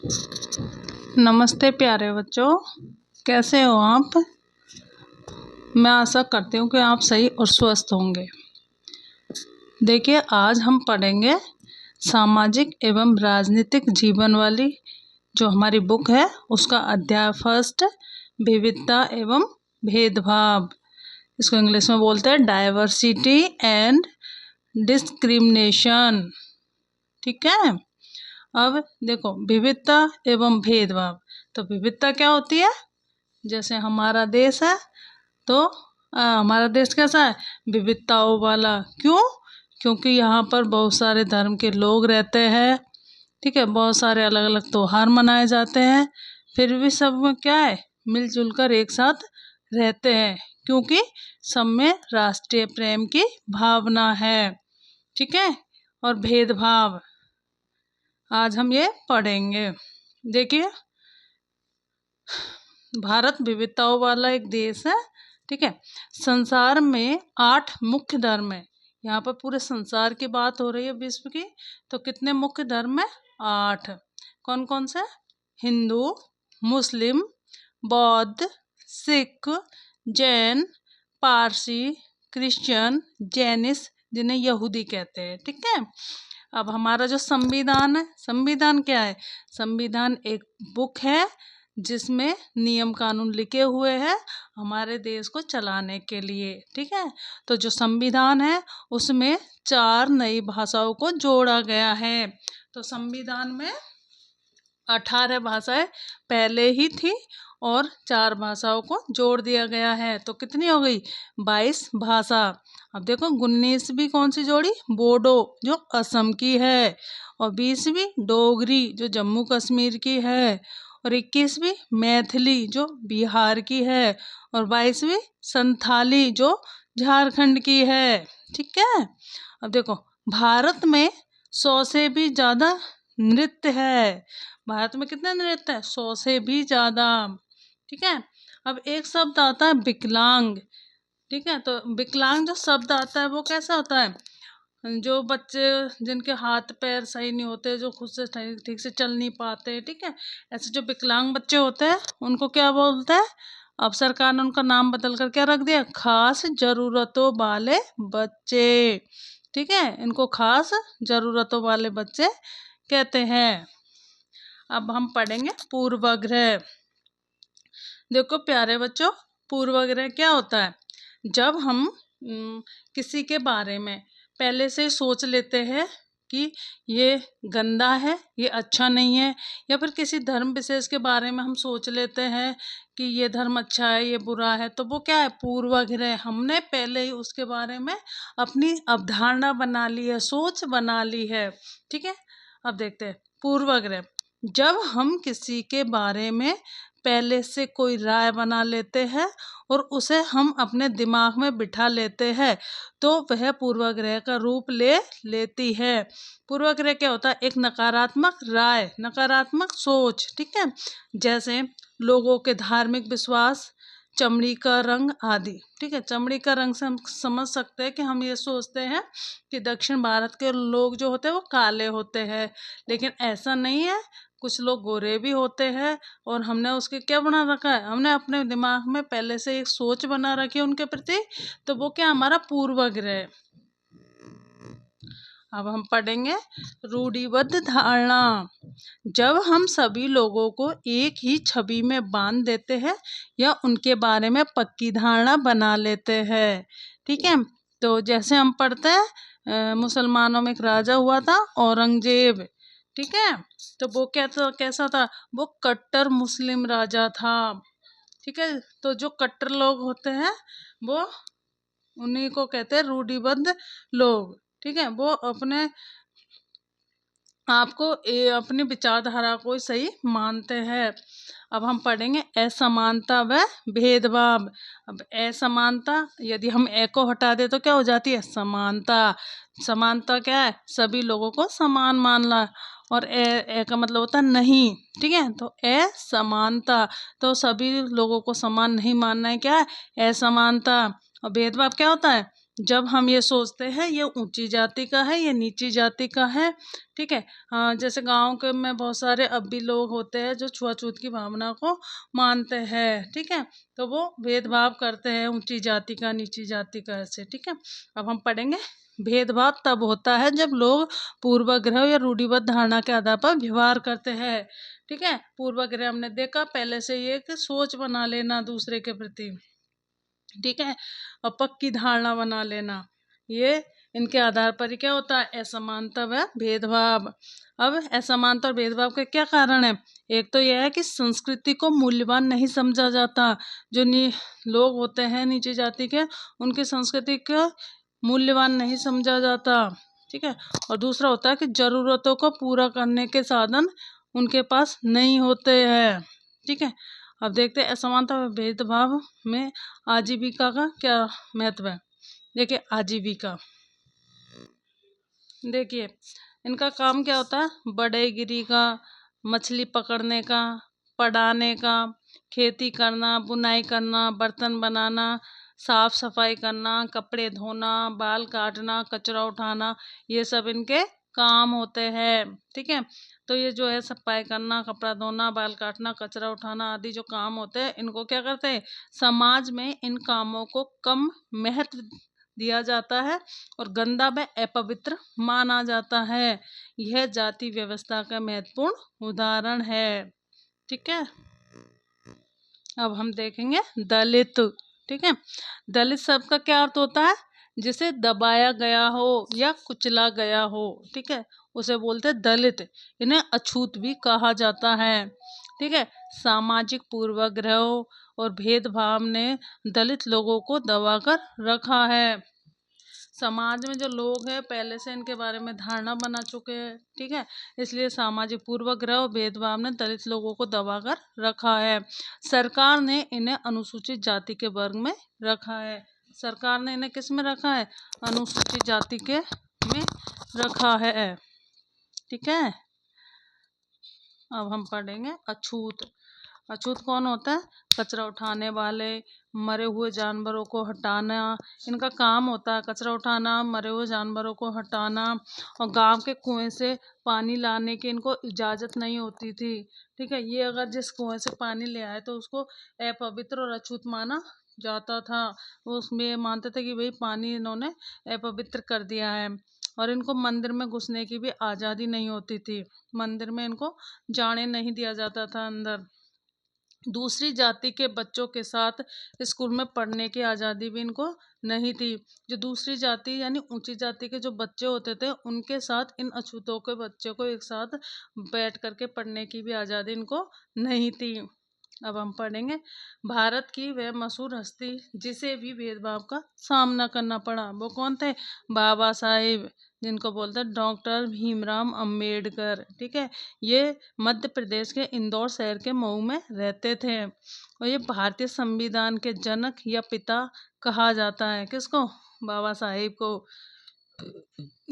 नमस्ते प्यारे बच्चों, कैसे हो आप। मैं आशा करती हूँ कि आप सही और स्वस्थ होंगे। देखिए, आज हम पढ़ेंगे सामाजिक एवं राजनीतिक जीवन वाली जो हमारी बुक है उसका अध्याय फर्स्ट, विविधता एवं भेदभाव। इसको इंग्लिश में बोलते हैं डाइवर्सिटी एंड डिस्क्रिमिनेशन। ठीक है। अब देखो, विविधता एवं भेदभाव। तो विविधता क्या होती है? जैसे हमारा देश है तो हमारा देश कैसा है? विविधताओं वाला। क्यों? क्योंकि यहाँ पर बहुत सारे धर्म के लोग रहते हैं। ठीक है, बहुत सारे अलग अलग त्योहार मनाए जाते हैं, फिर भी सब में क्या है? मिलजुल कर एक साथ रहते हैं, क्योंकि सब में राष्ट्रीय प्रेम की भावना है। ठीक है। और भेदभाव आज हम ये पढ़ेंगे। देखिए, भारत विविधताओं वाला एक देश है। ठीक है। संसार में 8 मुख्य धर्म है। यहाँ पर पूरे संसार की बात हो रही है, विश्व की। तो कितने मुख्य धर्म है? 8। कौन कौन से? हिंदू, मुस्लिम, बौद्ध, सिख, जैन, पारसी, क्रिश्चियन, जैनिस, जिन्हें यहूदी कहते हैं। ठीक है। अब हमारा जो संविधान है, संविधान क्या है? संविधान एक बुक है जिसमें नियम कानून लिखे हुए हैं हमारे देश को चलाने के लिए। ठीक है। तो जो संविधान है उसमें 4 नई भाषाओं को जोड़ा गया है। तो संविधान में 18 भाषाएं पहले ही थी और 4 भाषाओं को जोड़ दिया गया है। तो कितनी हो गई? 22 भाषा। अब देखो, 19वीं कौन सी जोड़ी? बोडो, जो असम की है। और 20वीं डोगरी, जो जम्मू कश्मीर की है। और 21वीं मैथिली, जो बिहार की है। और 22वीं संथाली, जो झारखंड की है। ठीक है। अब देखो, भारत में 100 से भी ज़्यादा नृत्य है। भारत में कितने नृत्य है? 100 से भी ज़्यादा। ठीक है। अब एक शब्द आता है विकलांग। ठीक है। तो विकलांग जो शब्द आता है वो कैसा होता है? जो बच्चे जिनके हाथ पैर सही नहीं होते, जो खुद से ठीक से चल नहीं पाते। ठीक है। ऐसे जो विकलांग बच्चे होते हैं उनको क्या बोलते हैं? अब सरकार ने उनका नाम बदल कर क्या रख दिया? खास जरूरतों वाले बच्चे। ठीक है। इनको खास जरूरतों वाले बच्चे कहते हैं। अब हम पढ़ेंगे पूर्वाग्रह। देखो प्यारे बच्चों, पूर्वाग्रह क्या होता है? जब हम किसी के बारे में पहले से सोच लेते हैं कि ये गंदा है, ये अच्छा नहीं है, या फिर किसी धर्म विशेष के बारे में हम सोच लेते हैं कि ये धर्म अच्छा है, ये बुरा है, तो वो क्या है? पूर्वाग्रह। हमने पहले ही उसके बारे में अपनी अवधारणा बना ली है, सोच बना ली है। ठीक है। अब देखते हैं पूर्वाग्रह। जब हम किसी के बारे में पहले से कोई राय बना लेते हैं और उसे हम अपने दिमाग में बिठा लेते हैं तो वह पूर्वाग्रह का रूप ले लेती है। पूर्वाग्रह क्या होता है? एक नकारात्मक राय, नकारात्मक सोच। ठीक है। जैसे लोगों के धार्मिक विश्वास, चमड़ी का रंग आदि। ठीक है। चमड़ी का रंग से हम समझ सकते हैं कि हम ये सोचते हैं कि दक्षिण भारत के लोग जो होते हैं वो काले होते हैं, लेकिन ऐसा नहीं है। कुछ लोग गोरे भी होते हैं और हमने उसके क्या बना रखा है? हमने अपने दिमाग में पहले से एक सोच बना रखी है उनके प्रति। तो वो क्या? हमारा पूर्वाग्रह। अब हम पढ़ेंगे रूढ़िबद्ध धारणा। जब हम सभी लोगों को एक ही छवि में बांध देते हैं या उनके बारे में पक्की धारणा बना लेते हैं। ठीक है। तो जैसे हम पढ़ते हैं मुसलमानों में एक राजा हुआ था, औरंगजेब। ठीक है। तो वो कैसा था? वो कट्टर मुस्लिम राजा था। ठीक है। तो जो कट्टर लोग होते हैं वो उन्हीं को कहते हैं रूढ़िबद्ध लोग। ठीक है। वो अपने आपको अपनी विचारधारा को सही मानते हैं। अब हम पढ़ेंगे असमानता व भेदभाव। अब असमानता, यदि हम ए को हटा दे तो क्या हो जाती है? समानता। समानता क्या है? सभी लोगों को समान मानना। और ए का मतलब होता है नहीं। ठीक है। तो असमानता, तो सभी लोगों को समान नहीं मानना है, क्या है? असमानता। और भेदभाव क्या होता है? जब हम ये सोचते हैं ये ऊंची जाति का है, ये नीची जाति का है, ठीक है। हाँ, जैसे गांव के में बहुत सारे अब भी लोग होते हैं जो छुआछूत की भावना को मानते हैं, ठीक है। तो वो भेदभाव करते हैं ऊंची जाति का, नीची जाति का, ऐसे, ठीक है। अब हम पढ़ेंगे, भेदभाव तब होता है जब लोग पूर्वाग्रह या रूढ़िबद्ध धारणा के आधार पर व्यवहार करते हैं, ठीक है। पूर्वाग्रह हमने देखा पहले से, ये कि सोच बना लेना दूसरे के प्रति, ठीक है, और पक्की धारणा बना लेना, ये इनके आधार पर ही क्या होता है, असमानता व भेदभाव। अब असमानता और भेदभाव के क्या कारण है? एक तो यह है कि संस्कृति को मूल्यवान नहीं समझा जाता। जो लोग होते हैं नीची जाति के, उनकी संस्कृति को मूल्यवान नहीं समझा जाता, ठीक है। और दूसरा होता है कि जरूरतों को पूरा करने के साधन उनके पास नहीं होते हैं, ठीक है। अब देखते हैं असमानता व भेदभाव में आजीविका का क्या महत्व है। देखिए आजीविका, देखिए इनका काम क्या होता है, बढ़ईगिरी का, मछली पकड़ने का, पढ़ाने का, खेती करना, बुनाई करना, बर्तन बनाना, साफ सफाई करना, कपड़े धोना, बाल काटना, कचरा उठाना, ये सब इनके काम होते हैं, ठीक है। तो ये जो है सफाई करना, कपड़ा धोना, बाल काटना, कचरा उठाना आदि जो काम होते हैं, इनको क्या करते हैं, समाज में इन कामों को कम महत्व दिया जाता है और गंदा व अपवित्र माना जाता है। यह जाति व्यवस्था का महत्वपूर्ण उदाहरण है, ठीक है। अब हम देखेंगे दलित, ठीक है। दलित शब्द का क्या अर्थ होता है, जिसे दबाया गया हो या कुचला गया हो, ठीक है, उसे बोलते हैं दलित। इन्हें अछूत भी कहा जाता है, ठीक है। सामाजिक पूर्वाग्रहों और भेदभाव ने दलित लोगों को दबाकर रखा है। समाज में जो लोग हैं पहले से इनके बारे में धारणा बना चुके हैं, ठीक है। इसलिए सामाजिक पूर्वाग्रह और भेदभाव ने दलित लोगों को दबाकर रखा है। सरकार ने इन्हें अनुसूचित जाति के वर्ग में रखा है। सरकार ने इन्हें किस में रखा है, अनुसूचित जाति के में रखा है, ठीक है। अब हम पढ़ेंगे अछूत। अछूत कौन होता है, कचरा उठाने वाले, मरे हुए जानवरों को हटाना, इनका काम होता है कचरा उठाना, मरे हुए जानवरों को हटाना। और गांव के कुएं से पानी लाने की इनको इजाज़त नहीं होती थी, ठीक है। ये अगर जिस कुएं से पानी ले आए तो उसको अपवित्र और अछूत माना जाता था। वो उसमें मानते थे कि भाई पानी इन्होंने अपवित्र कर दिया है। और इनको मंदिर में घुसने की भी आज़ादी नहीं होती थी, मंदिर में इनको जाने नहीं दिया जाता था अंदर। दूसरी जाति के बच्चों के साथ स्कूल में पढ़ने की आज़ादी भी इनको नहीं थी। जो दूसरी जाति यानी ऊंची जाति के जो बच्चे होते थे, उनके साथ इन अछूतों के बच्चों को एक साथ बैठ करके पढ़ने की भी आज़ादी इनको नहीं थी। अब हम पढ़ेंगे भारत की वह मशहूर हस्ती जिसे भी भेदभाव का सामना करना पड़ा, वो कौन थे, बाबा साहेब, जिनको बोलते हैं डॉक्टर भीमराव अंबेडकर, ठीक है। ये मध्य प्रदेश के इंदौर शहर के मऊ में रहते थे और ये भारतीय संविधान के जनक या पिता कहा जाता है, किसको, बाबा साहेब को।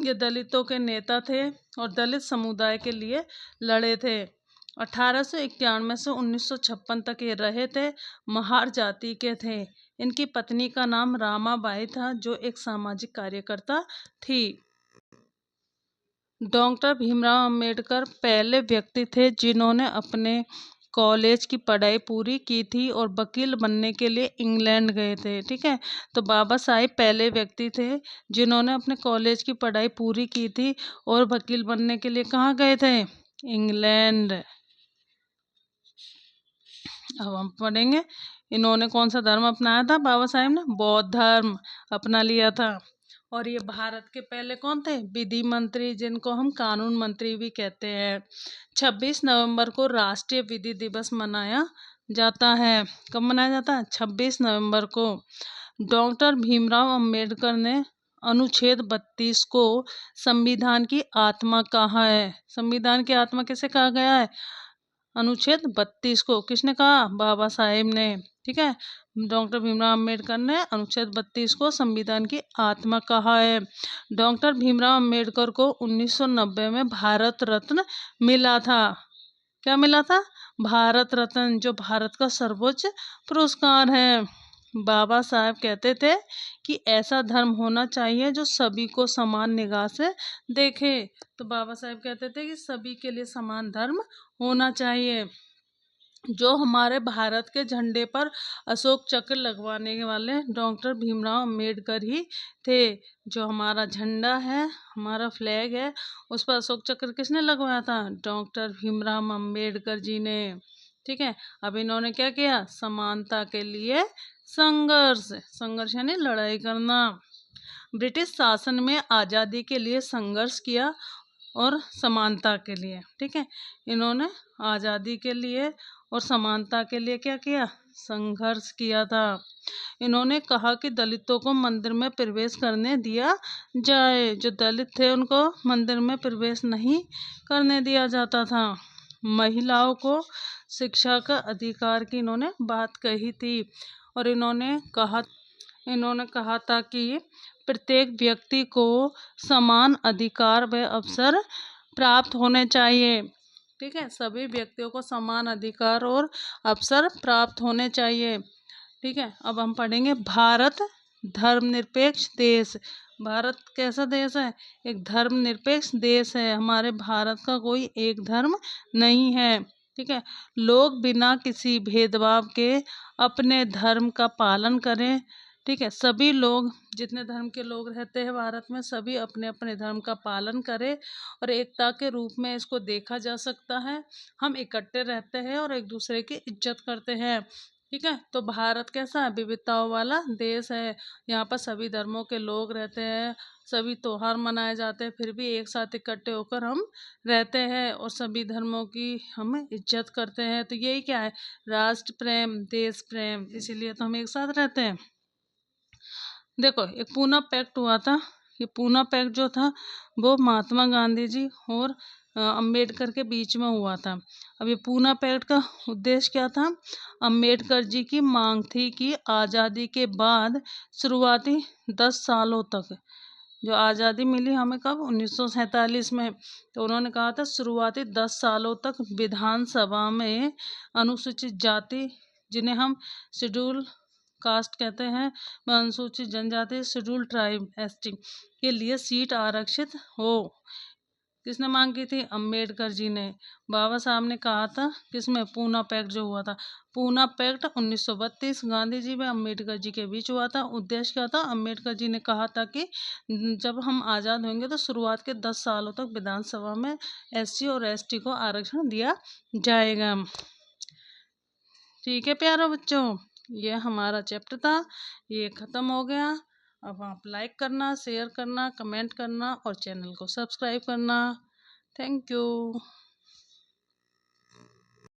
ये दलितों के नेता थे और दलित समुदाय के लिए लड़े थे। 1891 से 1956 तक ये रहे थे। महार जाति के थे। इनकी पत्नी का नाम रामाबाई था, जो एक सामाजिक कार्यकर्ता थी। डॉक्टर भीमराव अंबेडकर पहले व्यक्ति थे जिन्होंने अपने कॉलेज की पढ़ाई पूरी की थी और वकील बनने के लिए इंग्लैंड गए थे, ठीक है। तो बाबा साहिब पहले व्यक्ति थे जिन्होंने अपने कॉलेज की पढ़ाई पूरी की थी और वकील बनने के लिए कहाँ गए थे, इंग्लैंड। अब हम पढ़ेंगे इन्होंने कौन सा धर्म अपनाया था, बाबा साहेब ने बौद्ध धर्म अपना लिया था। और ये भारत के पहले कौन थे, विधि मंत्री, जिनको हम कानून मंत्री भी कहते हैं। 26 नवंबर को राष्ट्रीय विधि दिवस मनाया जाता है। कब मनाया जाता है, 26 नवंबर को। डॉक्टर भीमराव अंबेडकर ने अनुच्छेद 32 को संविधान की आत्मा कहा है। संविधान की आत्मा किसे कहा गया है, अनुच्छेद 32 को किसने कहा, बाबा साहेब ने, ठीक है। डॉक्टर भीमराव अंबेडकर ने अनुच्छेद 32 को संविधान की आत्मा कहा है। डॉक्टर भीमराव अंबेडकर को 1990 में भारत रत्न मिला था। क्या मिला था, भारत रत्न, जो भारत का सर्वोच्च पुरस्कार है। बाबा साहब कहते थे कि ऐसा धर्म होना चाहिए जो सभी को समान निगाह से देखे। तो बाबा साहब कहते थे कि सभी के लिए समान धर्म होना चाहिए। जो हमारे भारत के झंडे पर अशोक चक्र लगवाने वाले डॉक्टर भीमराव अंबेडकर ही थे। जो हमारा झंडा है, हमारा फ्लैग है, उस पर अशोक चक्र किसने लगवाया था? डॉक्टर भीमराव अंबेडकर जी ने। ठीक है, अब इन्होंने क्या किया? समानता के लिए संघर्ष, संघर्ष यानी लड़ाई करना। ब्रिटिश शासन में आज़ादी के लिए संघर्ष किया और समानता के लिए। ठीक है, इन्होंने आज़ादी के लिए और समानता के लिए क्या किया? संघर्ष किया था। इन्होंने कहा कि दलितों को मंदिर में प्रवेश करने दिया जाए। जो दलित थे उनको मंदिर में प्रवेश नहीं करने दिया जाता था। महिलाओं को शिक्षा का अधिकार की इन्होंने बात कही थी। और इन्होंने कहा था कि प्रत्येक व्यक्ति को समान अधिकार व अवसर प्राप्त होने चाहिए। ठीक है, सभी व्यक्तियों को समान अधिकार और अवसर प्राप्त होने चाहिए। ठीक है, अब हम पढ़ेंगे भारत धर्मनिरपेक्ष देश। भारत कैसा देश है? एक धर्मनिरपेक्ष देश है। हमारे भारत का कोई एक धर्म नहीं है। ठीक है, लोग बिना किसी भेदभाव के अपने धर्म का पालन करें। ठीक है, सभी लोग, जितने धर्म के लोग रहते हैं भारत में, सभी अपने अपने धर्म का पालन करें और एकता के रूप में इसको देखा जा सकता है। हम इकट्ठे रहते हैं और एक दूसरे की इज्जत करते हैं। ठीक है, तो भारत कैसा है? विविधताओं वाला देश है। यहाँ पर सभी धर्मों के लोग रहते हैं, सभी त्योहार मनाए जाते हैं, फिर भी एक साथ इकट्ठे होकर हम रहते हैं और सभी धर्मों की हम इज्जत करते हैं। तो यही क्या है? राष्ट्र प्रेम, देश प्रेम, इसीलिए तो हम एक साथ रहते हैं। देखो, एक पूना पैक्ट हुआ था। ये पूना पैक्ट जो था वो महात्मा गांधी जी और अंबेडकर के बीच में हुआ था। अब ये पूना पैक्ट का उद्देश्य क्या था? अंबेडकर जी की मांग थी कि आज़ादी के बाद शुरुआती 10 सालों तक, जो आज़ादी मिली हमें कब? 1947 में। तो उन्होंने कहा था शुरुआती 10 सालों तक विधानसभा में अनुसूचित जाति, जिन्हें हम शेड्यूल कास्ट कहते हैं, अनुसूचित जनजाति, शेड्यूल ट्राइब एसटी के लिए सीट आरक्षित हो। किसने मांग की थी? अंबेडकर जी ने। बाबा साहब ने कहा था किसमें? पूना पैक्ट जो हुआ था। पूना पैक्ट 1932 गांधी जी व अंबेडकर जी के बीच हुआ था। उद्देश्य क्या था? अंबेडकर जी ने कहा था कि जब हम आज़ाद होंगे तो शुरुआत के 10 सालों तक विधानसभा में एससी और एसटी को आरक्षण दिया जाएगा। ठीक है प्यारे बच्चों, ये हमारा चैप्टर था, ये ख़त्म हो गया। अब आप लाइक करना, शेयर करना, कमेंट करना और चैनल को सब्सक्राइब करना। Thank you.